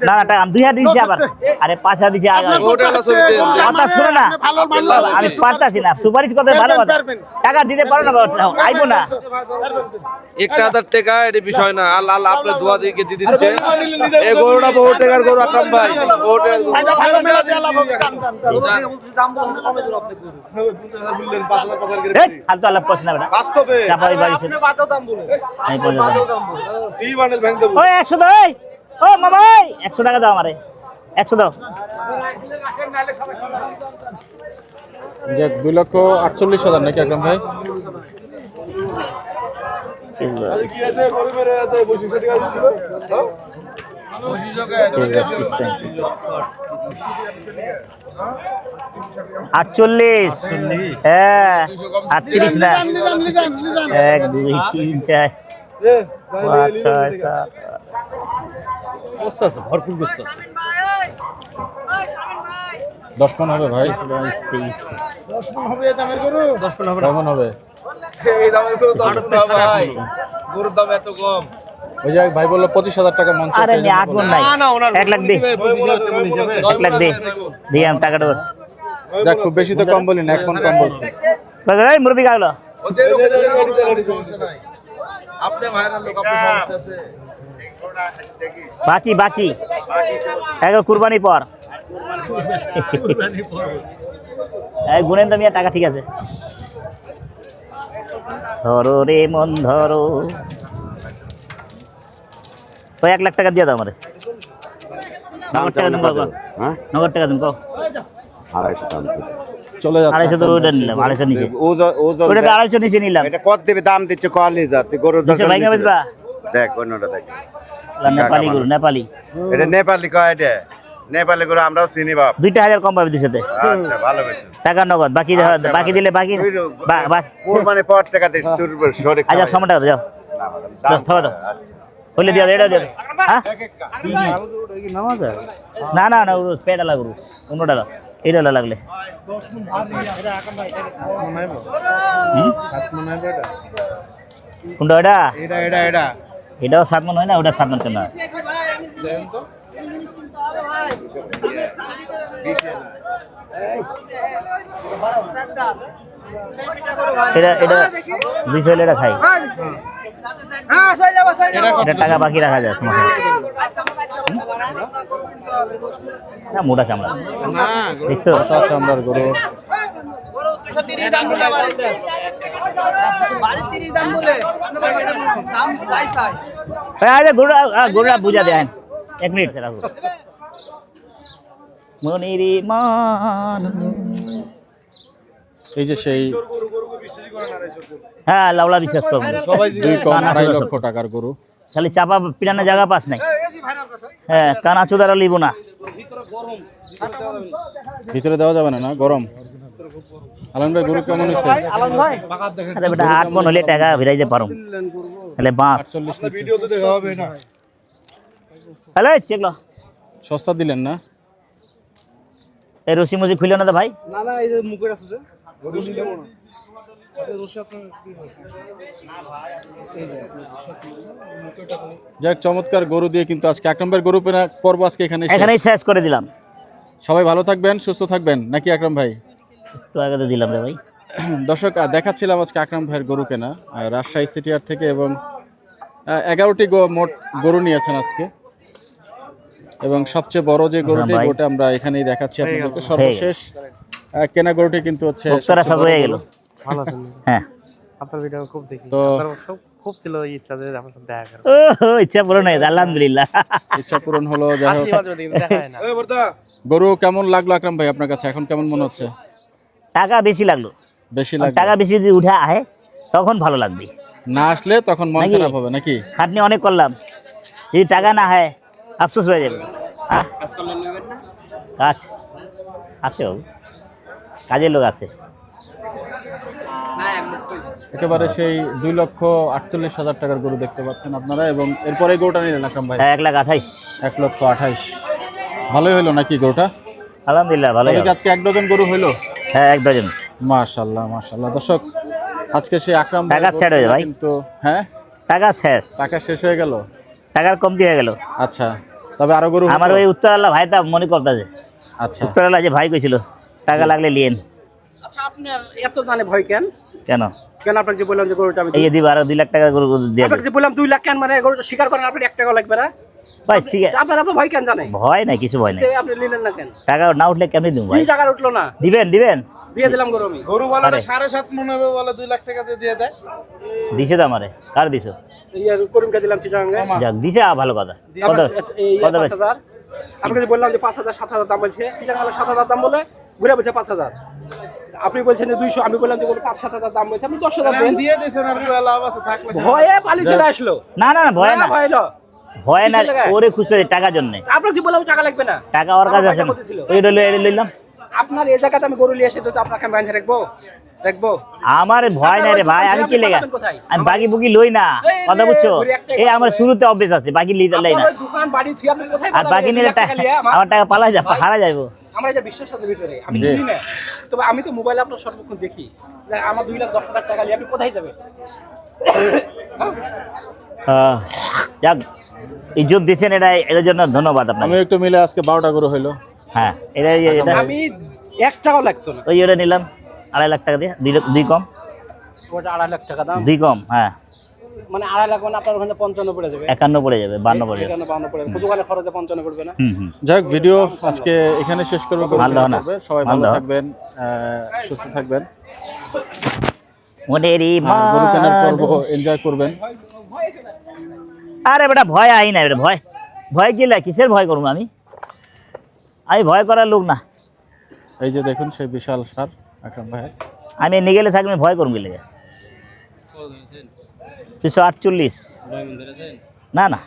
A: না না টাকা 2,000 দিচ্ছি আবার, আরে 5,000 দিচ্ছি আগে। কথা শুনে না, আমি পারতাছি না, সুপারিশ করতে ভালো কথা, টাকা দিতে পারো না, আইবো না।
G: 1,000 টাকা এটা বিষয় না, আল্লাহ আল্লাহ আপনার দোয়া দিয়ে দিয়ে দিচ্ছে। এই গরুটা বহুত টাকার গরু আকরাম ভাই, বহুত টাকার গরু।
F: ভালো মেলা দিয়ে লাভ হবে
A: ফালতু আলাপ করছ না বেটা,
G: বাস্তবে
A: চাপাই বাড়ি ছিল। আমি বলে দাও।
G: এই বান্ডেল ভেঙে দেবো।
A: ওই 100 দাও, ও মামা 100 টাকা দাও আমারে, 100 দাও।
B: যে 2,48,000 নাকি আকরাম ভাই? আটচল্লিশ, হ্যাঁ 38 না, 1 2 3 4 5 6 7
C: ভরপুর গোস্ত আছে।
B: 10 মণ হবে ভাই?
F: 10 মণ হবে এই দামের গরু,
C: 10 হবে না।
B: কেমন হবে?
G: এই দামের গরু তো আট না ভাই, গরুর দাম এত কম।
B: ওই যে ভাই বললো 25,000 টাকা মঞ্চ
A: আরে আমি 8 মণ নাই, 1 লাখ দে, 1 লাখ দে, দিয়ে আমি টাকাটা ধর।
B: যাক, খুব বেশি তো কম বলি না, 1 মণ কম বলছি।
A: এই মুরবি গাগলো
G: আপনি ভাইরাল লোক, আপনার সমস্যা আছে।
A: বাকি বাকি একবার কুরবানি পর, এই গুনেন তো মিয়া টাকা, ঠিক আছে ধরো রে মন ধরো। ওই 1 লাখ টাকা দিয়ে দাও আমারে, নগদ টাকা দিন কো,
E: হ্যাঁ
A: নগদ টাকা দিন কো।
E: 250 দাম
B: চলে যাচ্ছে
A: 250 তো ওটা নিলাম, 250 নিচে,
E: ওজন
A: ওটা তো 250 নিচে নিলাম।
E: এটা কত দেবে দাম দিচ্ছে কোয়ালি যাতে গরুর
A: নিচে ভাইঙ্গা বেচবা,
E: দেখ অন্যটা দেখ
A: নেপালি গরু, নেপালি
E: এটা নেপালি কয়, এটা নেপালি গরু আমরাও চিনি বাপ।
A: 2,000 কম পাবে দুশোতে,
E: আচ্ছা ভালো বেশি
A: টাকা নগদ, বাকি বাকি দিলে বাকি
E: কোরবানি পর টাকা দিস তোর শরীর
A: আচ্ছা 100 টাকা যাও থাবা দাও, বলে দিও এটা দিও। হ্যাঁ না না না, পেটা লাগু অন্যটা লাগ, এইটা লাগলে কোনটা এটা? এটাও 7 মণ হয় না, ওটা 7 মণ কেন? এটা এটা 200 হলে এটা খাই, এটা টাকা বাকি রাখা যায়, সমস্যা না। মোটা চামড়া দেখছো,
B: আচ্ছা আমরার গরু
A: গরুরা বুঝা দেন, 1 মিনিট রাখো। মনিরি মান,
B: এই যে সেই
A: হ্যাঁ লাউলা বিশ্বাস করবো,
B: 2,2.5 লক্ষ টাকার গরু।
A: খালি চাপা পিটানোর জায়গা পাস নাই, হ্যাঁ কানা চুদারা লিব না,
B: ভিতরে দেওয়া যাবে না, না গরম। আলম ভাই গরু কেমন হচ্ছে?
A: আরে বেটা 8 মণ হলে টাকা ভিড়াইতে পারো, তাহলে বাঁশ হ্যালো চেকলো
B: সস্তা দিলেন না?
A: এই রশি মুজি খুলে না তো ভাই,
C: না না, এই যে মুখের আছে যে রশি দেব না, রশি আপনার
B: যাক, চমৎকার গরু দিয়ে কিন্তু আজকে 1 নম্বর গরু পর্ব আজকে
A: এখানেই শেষ করে দিলাম।
B: সবাই ভালো থাকবেন, সুস্থ থাকবেন, নাকি আকরাম ভাই?
A: একটু আগে তো দিলাম রে ভাই।
B: দর্শক দেখাচ্ছিলাম আজকে আকরাম ভাইয়ের গরু কেনা রাজশাহী সিটিআর থেকে, এবং 11টি মোট গরু নিয়েছেন আজকে, এবং সবচেয়ে বড় যে গরুটি ওটা আমরা এখানেই দেখাচ্ছি আপনাদেরকে। সর্বশেষ কেনা গরুটি কিন্তু হচ্ছে
A: সব হয়ে গেল।
D: ভালো আছেন?
A: হ্যাঁ
D: আপনার ভিডিও খুব দেখি,
B: তো
D: খুব ছিল ইচ্ছা যে আপনার সাথে দেখা করার।
A: ও ইচ্ছা পূরণ হয়েছে আলহামদুলিল্লাহ,
B: ইচ্ছা পূরণ হলো। যাই হোক,
D: দেখা হয় না।
B: গরু কেমন লাগলো আকরাম ভাই আপনার কাছে? এখন কেমন মনে হচ্ছে?
A: টাকা বেশি লাগলো,
B: বেশি লাগলো?
A: টাকা বেশি যদি উঠে আহে তখন ভালো লাগবে,
B: না আসলে তখন মন
A: নাকি?
B: খারাপ হবে নাকি?
A: খাটনি অনেক করলাম, যদি টাকা না হয় আফসোস হয়ে যাবে। কাজ আছে, কাজের লোক আছে।
B: একেবারে সেই 2,48,000 টাকার গরু দেখতে পাচ্ছেন আপনারা, এবং এরপরে গরুটা নিলেন আকরাম ভাই?
A: 1,28,000।
B: 1,28,000 ভালোই হলো নাকি গরুটা?
A: আলহামদুলিল্লাহ ভালো।
B: তবে কি আজকে 1 ডজন গরু হইলো?
A: হ্যাঁ 1 ডজন।
B: মাশাআল্লাহ মাশাআল্লাহ। দর্শক আজকে সেই আকরাম
A: টাকা শেষ হয়ে যায় ভাই।
B: কিন্তু হ্যাঁ
A: টাকা শেষ,
B: টাকা শেষ হয়ে গেল।
A: টাকার কমতি হয়ে গেল।
B: আচ্ছা তবে আরো গরু
A: আমার
B: হতো?
A: ওই উত্তরালা ভাইটা মনে করতেছে,
B: আচ্ছা
A: উত্তরালা যে ভাই কইছিল টাকা লাগলে লিয়েন।
D: আচ্ছা আপনার এত জানে ভয় কেন?
A: কেন
D: কেন আপনাকে যে বললাম যে গরুটা আমি
A: এই যে দিব আরো 2 লাখ টাকা গরু দিয়ে
D: আপনাকে যে বললাম 2 লাখ কেন মানে গরুটা স্বীকার করেন আপনি 1 টাকা লাগবে না
A: ভাই। শিখে
D: আপনার এত ভয় কেন জানে?
A: ভয় নাই, কিছু ভয় নাই।
D: আপনি নিলেন না কেন?
A: টাকা না উঠলে কেমনি দিব ভাই?
D: 2 টাকা উঠলো না,
A: দিবেন
D: দিয়ে দিলাম গরু আমি।
C: গরু বলে
A: আরে।
C: 7.5 মনে হবে বলে 2 লাখ টাকা দিয়ে দেয়।
A: দিছে তো আমারে। কার দিছো?
D: এই করিমকে দিলাম চিটাঙ্গে।
A: যাক দিছে, ভালো কথা। কত
D: এই
A: কত বেশি?
D: 5000 আপনাকে যে বললাম যে 5000 7000 দাম বলছে, চিটাঙ্গে 7000 দাম বলে ঘুরে বলছে 5000। আপনি বলছেন যে 200, আমি বললাম যে 5-7 দাম বলছে, আপনি 10,000 দেন।
C: দিয়ে দিয়েছেন আর কয় লাভ আছে থাকলে।
D: ভয়ে পালি চলে আসলো।
A: না না না ভয় না,
D: ভয় না।
A: ভয় না।
D: কিসের লাগায়?
A: ওরে খুঁজতে টাকার জন্য।
D: আপনার যে বললাম টাকা লাগবে না,
A: টাকা ওর কাছে আছে না। ওই লইলাম।
D: আপনার এই জায়গাতে আমি গরু নিয়ে এসে যদি আপনাকে আমি বাঁধে রাখবো
A: আমার ভয় নাই রে ভাই। আমি কি লেগা আমি বাকি বুকি লই না, কথা বুঝছো? এই আমার শুরুতে অভ্যেস আছে, বাকি লই না।
D: আপনার ওই দোকান বাড়ি থুই আপনি কোথায়
A: আর বাকি নিলে আমার টাকা পালা যাবে, হারা যাবো।
D: আমার এটা বিশ্বাস আছে ভিতরে, আমি
B: জি।
D: চিনি না। তবে আমি তো মোবাইলে আপনার সর্বক্ষণ দেখি যে আমার 2,10,000 টাকা নিয়ে আপনি কোথায় যাবেন?
A: যাক ইজ্জত দিচ্ছেন, এটার জন্য ধন্যবাদ
B: আমি
A: আপনাকে।
B: একটু মিলে আজকে 12টা গরু হইলো।
A: হ্যাঁ এটা
D: আমি 1 টাকাও লাগতো না।
A: ওই ওটা নিলাম 2.5 লাখ টাকা দিয়ে, 2 কম,
D: ওটা 2.5 লাখ টাকা দাম,
A: 2 কম। হ্যাঁ
D: মানে 2.5 লাখ মানে আপনার ওখানে 55 পড়ে যাবে,
A: 51 পড়ে যাবে, 52 পড়ে যাবে।
D: 52 পড়ে যাবে, দোকানে খরচে 55 পড়বে না।
A: হুম।
B: যাই হোক ভিডিও আজকে এখানে শেষ করবো।
A: মাল দাও না।
B: সবাই
A: মাল
B: ভালো
A: দাও।
B: থাকবেন, সুস্থ থাকবেন,
A: মনেরই
B: আর গরু কেনার পর্ব
A: মানুষ।
B: এনজয় করবেন।
A: আরে বেটা ভয় আই না, বেটা ভয় ভয় গেলে কিসের ভয় করবো আমি? আমি ভয় করার লোক না।
B: এই যে দেখুন সেই বিশাল সার আকরাম ভাই।
A: আমি নিয়ে গেলে থাকলে ভয় করবো গেলে। 248 না না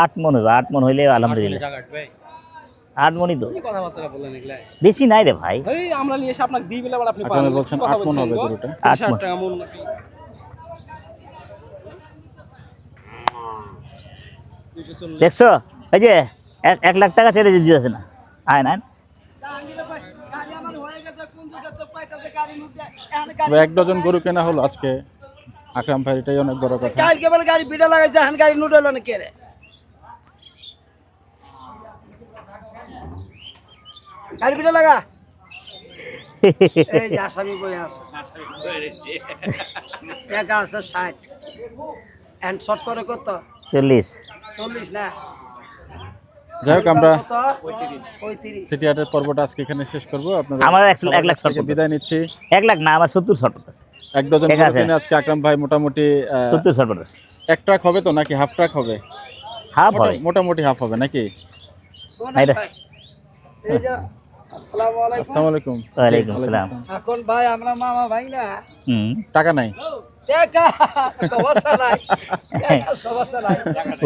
A: 8 মন হবে, 8 মন হইলে আলহামদুলিল্লাহ। 8 মনই তো
D: কথাবার্তা বলেন এগুলা।
A: বেশি নাই রে ভাই।
D: এই আমরা নিয়ে এসে আপনাকে দিই বলে আবার আপনি
B: আপনারা বলছেন 8 মন হবে গরুটা।
A: 8 মন
D: টাকা মন নাকি? 240।
A: দেখছো? এই যে 1 লাখ টাকা ছেড়ে দিতেছে না। আয় না
B: 1 ডজন গরু কেনা হলো আজকে আকরাম ভাই, এটাই অনেক বড় কথা।
H: কালকে বলে গাড়ি বিড়া লাগাইছে, এখন গাড়ি নুট হলো না কে রে? গাড়ি বিড়া লাগা। এই যে আসামি বই আছে, টাকা আছে 60 এন্ড শর্ট করে কত?
A: 40।
H: 40 না,
B: যাই হোক আমরা
H: কত? 35।
B: সিটি হাটের পর্বটা আজকে এখানে শেষ করবো। আপনাদের
A: 1 লাখ
B: থেকে বিদায় নিচ্ছি।
A: 1 লাখ না, আমার 70 শর্ট আছে।
B: 1 ডজন
A: ঠিক
B: গরু
A: আছে।
B: কিনে আজকে আকরাম ভাই মোটামুটি
A: 70 শর্ট আছে।
B: 1 ট্রাক হবে তো নাকি হাফ ট্রাক হবে?
A: হাফ হয়।
B: মোটামুটি হাফ হবে নাকি?
H: শোনেন
A: এটা-
H: ভাই, এই যে আসসালামু আলাইকুম।
B: আসসালামু আলাইকুম।
A: ওয়ালাইকুম
B: জি,
A: আসসালাম।
H: এখন ভাই আমরা মামা ভাই না,
A: হুম।
B: টাকা নাই।
H: টাকা সমস্যা নাই, টাকা সমস্যা নাই।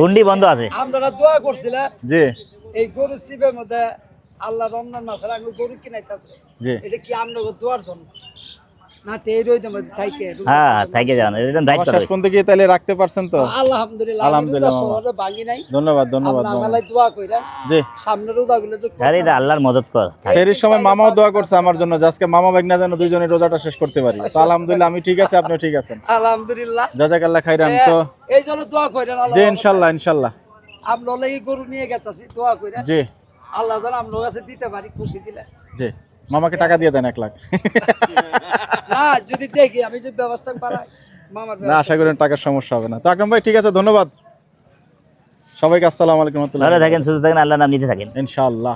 A: হুন্ডি বন্ধ আছে।
H: আপনারা দোয়া করছিলেন
B: জি
H: এই গরু শিবের মধ্যে, আল্লাহ রমজান মাসের আগে গরু কিনাইতেছে,
B: জি
H: এটা কি আপনাকে দোয়ার জন্য না? তো এই রইতে মধ্যে থাইকে
A: হ্যাঁ থাকে যান, এটা দায়িত্ব
B: আমার শেষ
A: রয়েছে।
B: পর্যন্ত গিয়ে তাহলে রাখতে পারছেন তো?
H: আলহামদুলিল্লাহ,
B: আলহামদুলিল্লাহ মামা।
H: শহরে ভাঙি নাই।
B: ধন্যবাদ ধন্যবাদ
H: আপনার
B: মামা।
H: আমালাই দোয়া কইরা
B: জি
H: সামনের রোজাগুলো যে
A: আরে এটা আল্লাহর মদত কর।
B: সেরির সময় মামাও দোয়া করছে আমার জন্য যে আজকে মামা ভাগনা যেন দুইজনের রোজাটা শেষ করতে পারি। তো আলহামদুলিল্লাহ আমি ঠিক আছে, আপনিও ঠিক আছেন।
H: আলহামদুলিল্লাহ,
B: জাযাকাল্লাহ খাইরান। তো
H: এই জন্য দোয়া কইরেন
B: জি
H: আল্লাহ,
B: ইনশাল্লাহ ইনশাল্লাহ।
H: আমরা এই গরু নিয়ে গেতাছি, দোয়া কইরা
B: জি
H: আল্লাহ যেন আপনার কাছে দিতে পারি, খুশি দিলে।
B: জি মামাকে টাকা দিয়ে দেন 1 লাখ।
H: না যদি দেখি আমি যদি ব্যবস্থা পারাই মামার
B: না আশা করেন টাকার সমস্যা হবে না। তো আকরাম ভাই ঠিক আছে, ধন্যবাদ সবাইকে। আসসালামু আলাইকুম ওয়া রাহমাতুল্লাহি
A: ভালো থাকেন, সুস্থ থাকেন, আল্লাহর নাম নিতে থাকেন।
B: ইনশাআল্লাহ।